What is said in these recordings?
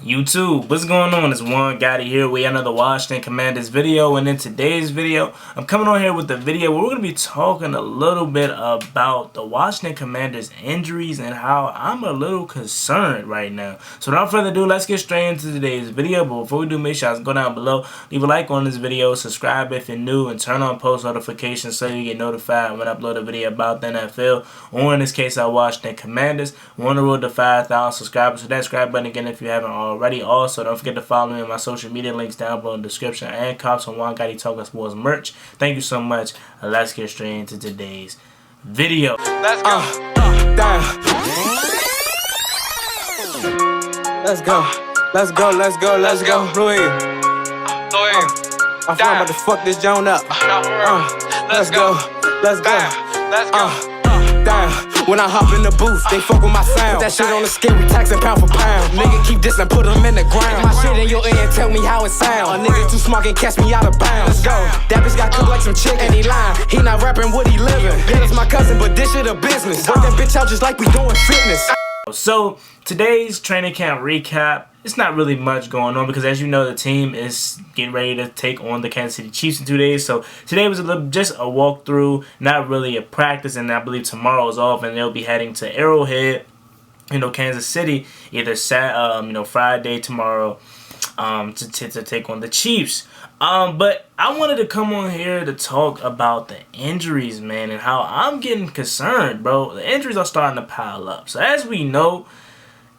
YouTube, what's going on? It's One Gotti here with another Washington Commanders video, and in today's video, I'm coming on here with a video where we're going to be talking a little bit about the Washington Commanders injuries and how I'm a little concerned right now. So without further ado, let's get straight into today's video. But before we do, make sure you go down below, leave a like on this video, subscribe if you're new, and turn on post notifications so you get notified when I upload a video about the NFL, or in this case, our Washington Commanders. We're on the road to 5,000 subscribers, so that subscribe button again if you haven't already. Also, don't forget to follow me on my social media links down below in the description and cops on One Gotti Talking Sports merch. Thank you so much. Let's get straight into today's video. Let's go. Let's go. Let's go. Let's go. Let's go. Louis. I'm about to fuck this joint up. Let's go. Let's go. Let's go. Damn. When I hop in the booth, they fuck with my sound. Put that shit on the scale, we taxing pound for pound. Nigga keep this and put them in the ground. My shit in your ear and tell me how it sound. A nigga too smart can catch me out of bounds. Let's go. That bitch got cooked like some chicken. And he lying, he not rapping what he living. Yeah, that's my cousin, but this shit a business. Work that bitch out just like we doing fitness. So today's training camp recap, it's not really much going on because, as you know, the team is getting ready to take on the Kansas City Chiefs in 2 days. So today was just a walkthrough, not really a practice, and I believe tomorrow is off, and they'll be heading to Arrowhead, Kansas City, either Friday tomorrow, to take on the Chiefs. But I wanted to come on here to talk about the injuries, man, and how I'm getting concerned, bro. The injuries are starting to pile up. So as we know,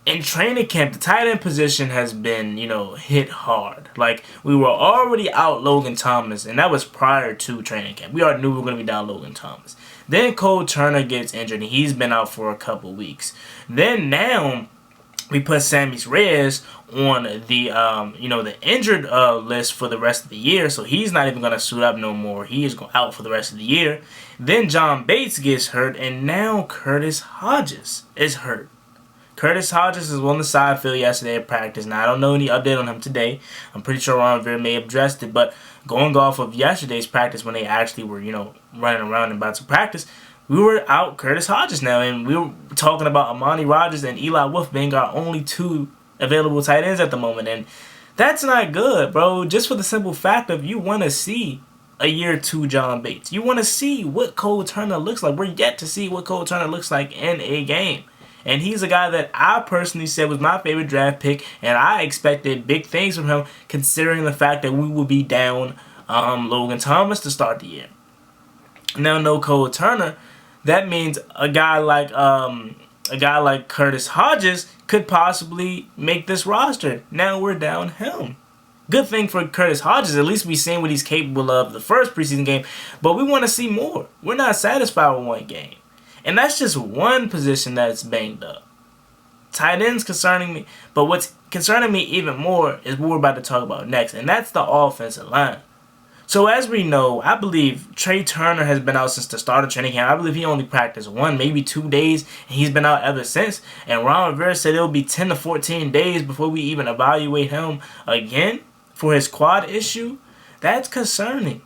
in training camp, the tight end position has been, hit hard. Like, we were already out Logan Thomas, and that was prior to training camp. We already knew we were going to be down Logan Thomas. Then Cole Turner gets injured, and he's been out for a couple weeks. Then now we put Sammy Reyes on the the injured list for the rest of the year, so he's not even going to suit up no more. He is out for the rest of the year. Then John Bates gets hurt, and now Curtis Hodges is hurt. Curtis Hodges is on the side field yesterday at practice. Now, I don't know any update on him today. I'm pretty sure Ron Rivera may have addressed it, but going off of yesterday's practice when they actually were, running around and about to practice, we were out Curtis Hodges now, and we were talking about Amani Rodgers and Eli Wolf being our only two available tight ends at the moment, and that's not good, bro. Just for the simple fact of you want to see a year two John Bates. You want to see what Cole Turner looks like. We're yet to see what Cole Turner looks like in a game. And he's a guy that I personally said was my favorite draft pick, and I expected big things from him considering the fact that we would be down Logan Thomas to start the year. Now, no Cole Turner. That means a guy like Curtis Hodges could possibly make this roster. Now we're down him. Good thing for Curtis Hodges. At least we've seen what he's capable of the first preseason game, but we want to see more. We're not satisfied with one game. And that's just one position that's banged up. Tight ends concerning me. But what's concerning me even more is what we're about to talk about next. And that's the offensive line. So as we know, I believe Trey Turner has been out since the start of training camp. I believe he only practiced 1, maybe 2 days. And he's been out ever since. And Ron Rivera said it'll be 10 to 14 days before we even evaluate him again for his quad issue. That's concerning.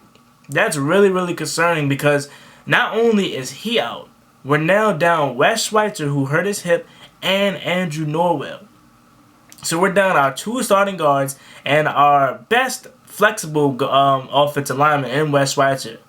That's really, really concerning because not only is he out, we're now down Wes Schweitzer, who hurt his hip, and Andrew Norwell. So we're down our 2 starting guards and our best flexible offensive lineman in Wes Schweitzer.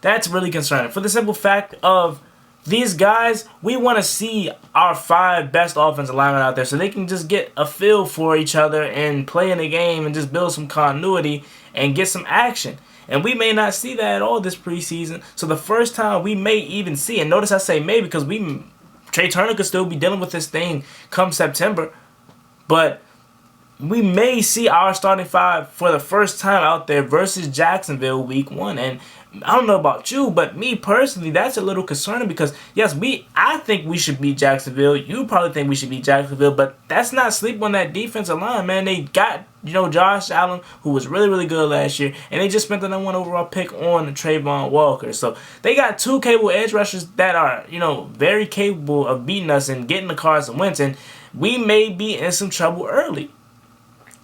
That's really concerning. For the simple fact of these guys, we want to see our 5 best offensive linemen out there so they can just get a feel for each other and play in the game and just build some continuity and get some action. And we may not see that at all this preseason. So the first time we may even see, and notice I say may because Trey Turner could still be dealing with this thing come September. But we may see our starting 5 for the first time out there versus Jacksonville week 1. And I don't know about you, but me personally, that's a little concerning because, yes, I think we should beat Jacksonville. You probably think we should beat Jacksonville, but that's not sleep on that defensive line, man. They got, Josh Allen, who was really, really good last year, and they just spent the #1 overall pick on Trayvon Walker. So they got 2 capable edge rushers that are, very capable of beating us and getting the Carson Wentz, and we may be in some trouble early.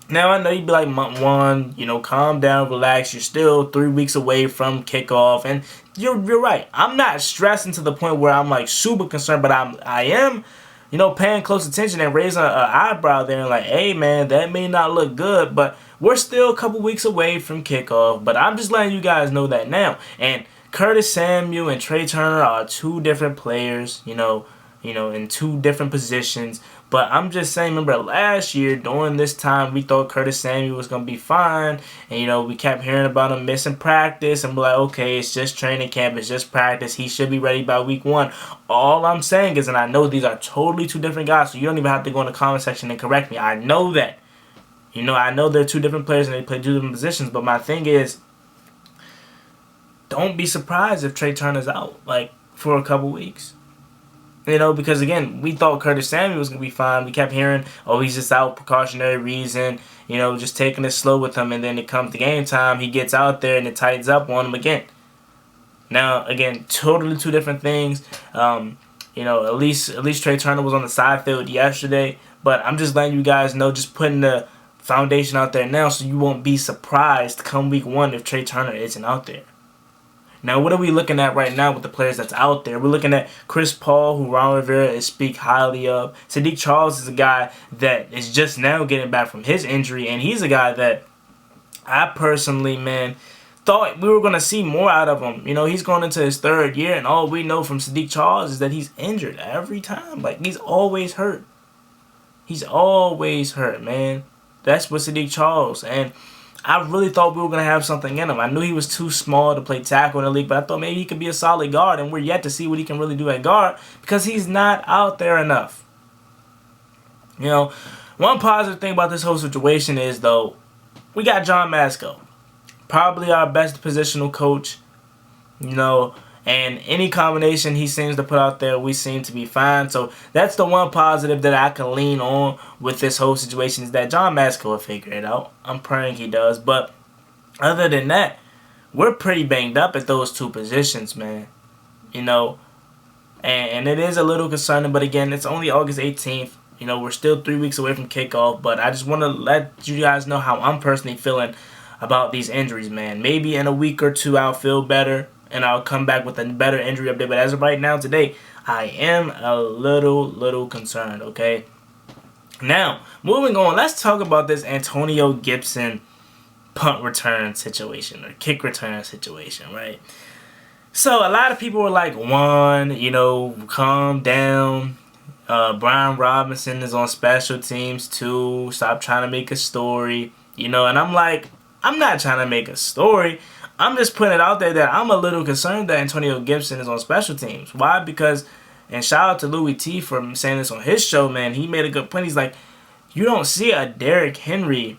Now, I know you'd be like, month 1, calm down, relax. You're still 3 weeks away from kickoff. And you're right. I'm not stressing to the point where I'm, like, super concerned. But I am paying close attention and raising an eyebrow there and like, hey man, that may not look good, but we're still a couple weeks away from kickoff. But I'm just letting you guys know that now. And Curtis Samuel and Trey Turner are two different players, in two different positions. But I'm just saying, remember last year during this time, we thought Curtis Samuel was going to be fine. And, we kept hearing about him missing practice. And we're like, okay, it's just training camp. It's just practice. He should be ready by week 1. All I'm saying is, and I know these are totally two different guys, so you don't even have to go in the comment section and correct me. I know that. I know they're two different players and they play two different positions. But my thing is, don't be surprised if Trey Turner's out, for a couple weeks. Because again, we thought Curtis Samuel was going to be fine. We kept hearing, oh, he's just out, precautionary reason, just taking it slow with him. And then it comes to game time, he gets out there and it tightens up on him again. Now, again, totally two different things. At least Trey Turner was on the side field yesterday. But I'm just letting you guys know, just putting the foundation out there now so you won't be surprised come week 1 if Trey Turner isn't out there. Now, what are we looking at right now with the players that's out there? We're looking at Chris Paul, who Ron Rivera is speak highly of. Sadiq Charles is a guy that is just now getting back from his injury, and he's a guy that I personally, thought we were going to see more out of him. He's going into his 3rd year, and all we know from Sadiq Charles is that he's injured every time. He's always hurt. He's always hurt, man. That's what Sadiq Charles, and I really thought we were going to have something in him. I knew he was too small to play tackle in the league, but I thought maybe he could be a solid guard, and we're yet to see what he can really do at guard because he's not out there enough. One positive thing about this whole situation is, though, we got John Masco, probably our best positional coach, and any combination he seems to put out there, we seem to be fine. So that's the one positive that I can lean on with this whole situation is that John Masco will figure it out. I'm praying he does. But other than that, we're pretty banged up at those two positions, man. And it is a little concerning. But again, it's only August 18th. We're still 3 weeks away from kickoff. But I just want to let you guys know how I'm personally feeling about these injuries, man. Maybe in a week or two I'll feel better. And I'll come back with a better injury update. But as of right now, today, I am a little concerned, okay? Now, moving on, let's talk about this Antonio Gibson punt return situation or kick return situation, right? So, a lot of people were like, 1, calm down. Brian Robinson is on special teams, 2, stop trying to make a story. And I'm like, I'm not trying to make a story. I'm just putting it out there that I'm a little concerned that Antonio Gibson is on special teams. Why? Because, and shout out to Louis T for saying this on his show, man. He made a good point. He's like, you don't see a Derrick Henry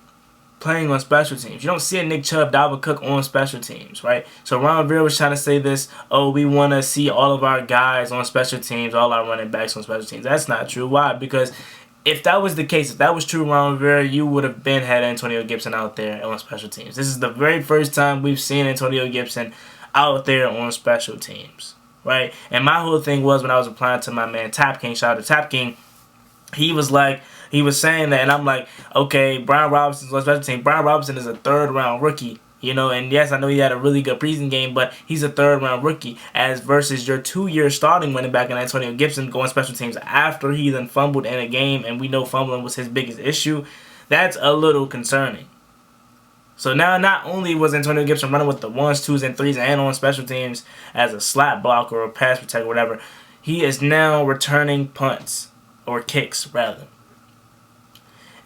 playing on special teams. You don't see a Nick Chubb, Dalvin Cook on special teams, right? So Ron Rivera was trying to say this, we want to see all of our guys on special teams, all our running backs on special teams. That's not true. Why? Because if that was the case, if that was true, Ron Rivera, you would have had Antonio Gibson out there on special teams. This is the very first time we've seen Antonio Gibson out there on special teams, right? And my whole thing was when I was replying to my man Tap King, shout out to Tap King, he was saying that, and I'm like, okay, Brian Robinson's on special teams. Brian Robinson is a 3rd-round rookie. And yes, I know he had a really good preseason game, but he's a 3rd-round rookie as versus your 2-year starting running back in Antonio Gibson going special teams after he then fumbled in a game, and we know fumbling was his biggest issue. That's a little concerning. So now not only was Antonio Gibson running with the 1s, 2s, and 3s and on special teams as a slap blocker or a pass protector or whatever, he is now returning punts or kicks, rather.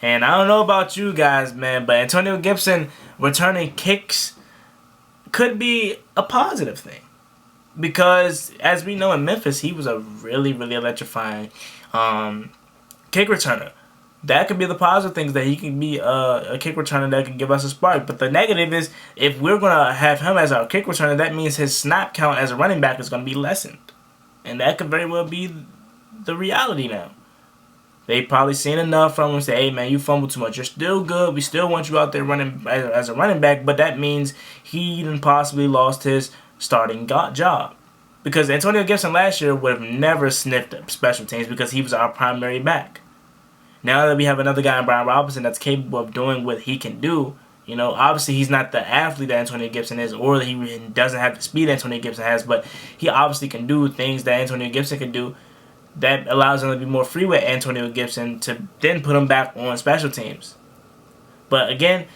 And I don't know about you guys, man, but Antonio Gibson returning kicks could be a positive thing. Because, as we know in Memphis, he was a really electrifying kick returner. That could be the positive things, that he can be a kick returner that can give us a spark. But the negative is, if we're going to have him as our kick returner, that means his snap count as a running back is going to be lessened. And that could very well be the reality now. They probably seen enough from him and say, hey, man, you fumbled too much. You're still good. We still want you out there running as a running back. But that means he then possibly lost his starting job. Because Antonio Gibson last year would have never sniffed up special teams because he was our primary back. Now that we have another guy in Brian Robinson that's capable of doing what he can do, obviously he's not the athlete that Antonio Gibson is, or he doesn't have the speed Antonio Gibson has, but he obviously can do things that Antonio Gibson can do. that allows them to be more free with Antonio Gibson to then put him back on special teams. But again,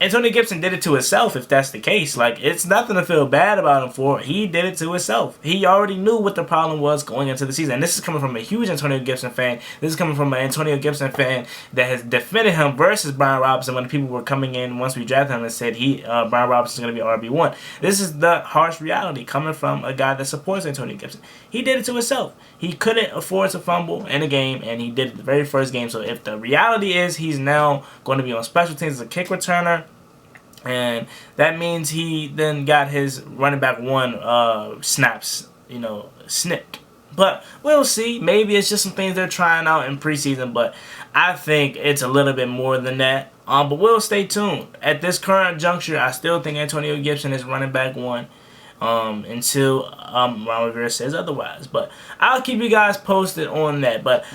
Antonio Gibson did it to himself if that's the case. Like, it's nothing to feel bad about him for. He did it to himself. He already knew what the problem was going into the season. And this is coming from a huge Antonio Gibson fan. This is coming from an Antonio Gibson fan that has defended him versus Brian Robinson when people were coming in once we drafted him and said Brian Robinson is going to be RB1. This is the harsh reality coming from a guy that supports Antonio Gibson. He did it to himself. He couldn't afford to fumble in a game, and he did it the very first game. So if the reality is he's now going to be on special teams as a kick returner, and that means he then got his running back 1 snaps, snipped. But we'll see. Maybe it's just some things they're trying out in preseason, but I think it's a little bit more than that. But we'll stay tuned. At this current juncture, I still think Antonio Gibson is running back 1 until Ron Rivera says otherwise. But I'll keep you guys posted on that. But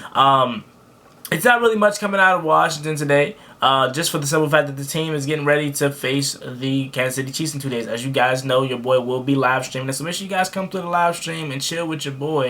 it's not really much coming out of Washington today. Just for the simple fact that the team is getting ready to face the Kansas City Chiefs in 2 days. As you guys know, your boy will be live streaming. So make sure you guys come to the live stream and chill with your boy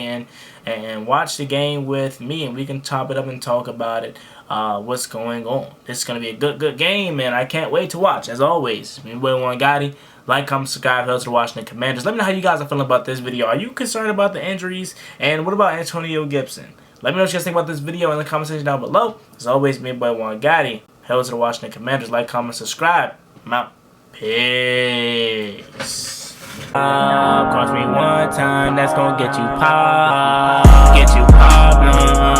and watch the game with me, and we can top it up and talk about it, what's going on. This is going to be a good game, man. I can't wait to watch. As always, your boy Warren Gotti. Like, comment, subscribe, help to the Washington Commanders. Let me know how you guys are feeling about this video. Are you concerned about the injuries? And what about Antonio Gibson? Let me know what you guys think about this video in the comment section down below. As always, me and boy Warren Gotti. Hell to the Washington Commanders. Like, comment, subscribe. I'm out. Peace. Cost me one time. That's gonna get you popped. Get you popped.